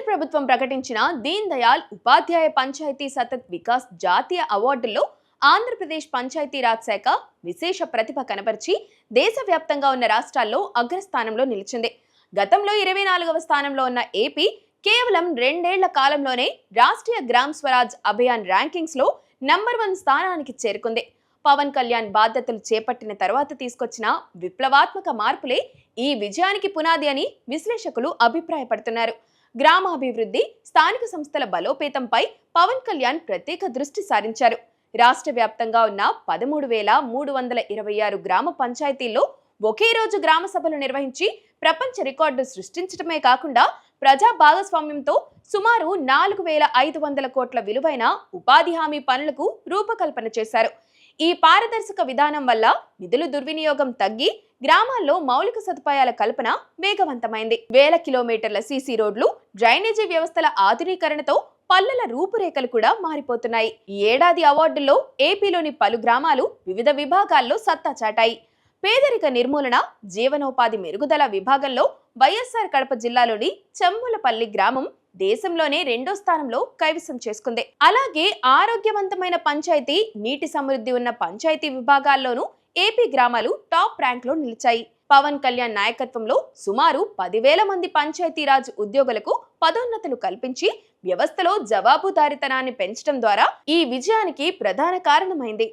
ప్రభుత్వం ప్రకటించిన దీన్ దయాళ్ ఉపాధ్యాయ పంచాయతీ సతత్ వికాస్ జాతీయ అవార్డుల్లో ఆంధ్రప్రదేశ్ పంచాయతీరాజ్ శాఖ విశేష ప్రతిభ కనబరిచి దేశవ్యాప్తంగా ఉన్న రాష్ట్రాల్లో అగ్రస్థానంలో నిలిచింది. గతంలో 24వ స్థానంలో ఉన్న ఏపీ కేవలం 2 ఏళ్ల కాలంలోనే రాష్ట్రీయ గ్రామ్ స్వరాజ్ అభియాన్ ర్యాంకింగ్స్ లో నంబర్ 1 స్థానానికి చేరుకుంది. పవన్ కళ్యాణ్ బాధ్యతలు చేపట్టిన తర్వాత తీసుకొచ్చిన విప్లవాత్మక మార్పులే ఈ విజయానికి పునాది అని విశ్లేషకులు అభిప్రాయపడుతున్నారు. గ్రామాభివృద్ధి, స్థానిక సంస్థల బలోపేతంపై పవన్ కళ్యాణ్ ప్రత్యేక దృష్టి సారించారు. రాష్ట్ర వ్యాప్తంగా ఉన్న 13,326 గ్రామ పంచాయతీల్లో ఒకే రోజు గ్రామ సభలు నిర్వహించి ప్రపంచ రికార్డు సృష్టించడమే కాకుండా ప్రజా భాగస్వామ్యంతో సుమారు 4,500 కోట్ల విలువైన ఉపాధి హామీ పనులకు రూపకల్పన చేశారు. ఈ పారదర్శక విధానం వల్ల నిధుల దుర్వినియోగం తగ్గి గ్రామాల్లో మౌలిక సదుపాయాల కల్పన వేగవంతమైంది. వేల కిలోమీటర్ల సీసీ రోడ్లు, డ్రైనేజీ వ్యవస్థల ఆధునీకరణతో పల్లెల రూపురేఖలు కూడా మారిపోతున్నాయి. ఈ ఏడాది అవార్డుల్లో ఏపీలోని పలు గ్రామాలు వివిధ విభాగాల్లో సత్తా చాటాయి. పేదరిక నిర్మూలన, జీవనోపాధి మెరుగుదల విభాగంలో వైఎస్ఆర్ కడప జిల్లాలోని చెంబులపల్లి గ్రామం దేశంలోనే 2వ స్థానంలో కైవసం చేసుకుంది. అలాగే ఆరోగ్యవంతమైన పంచాయతీ, నీటి సమృద్ధి ఉన్న పంచాయతీ విభాగాల్లోనూ ఏపీ గ్రామాలు టాప్ ర్యాంక్ లో నిలిచాయి. పవన్ కళ్యాణ్ నాయకత్వంలో సుమారు 10,000 మంది పంచాయతీరాజ్ ఉద్యోగులకు పదోన్నతులు కల్పించి వ్యవస్థలో జవాబుదారీతనాన్ని పెంచడం ద్వారా ఈ విజయానికి ప్రధాన కారణమైంది.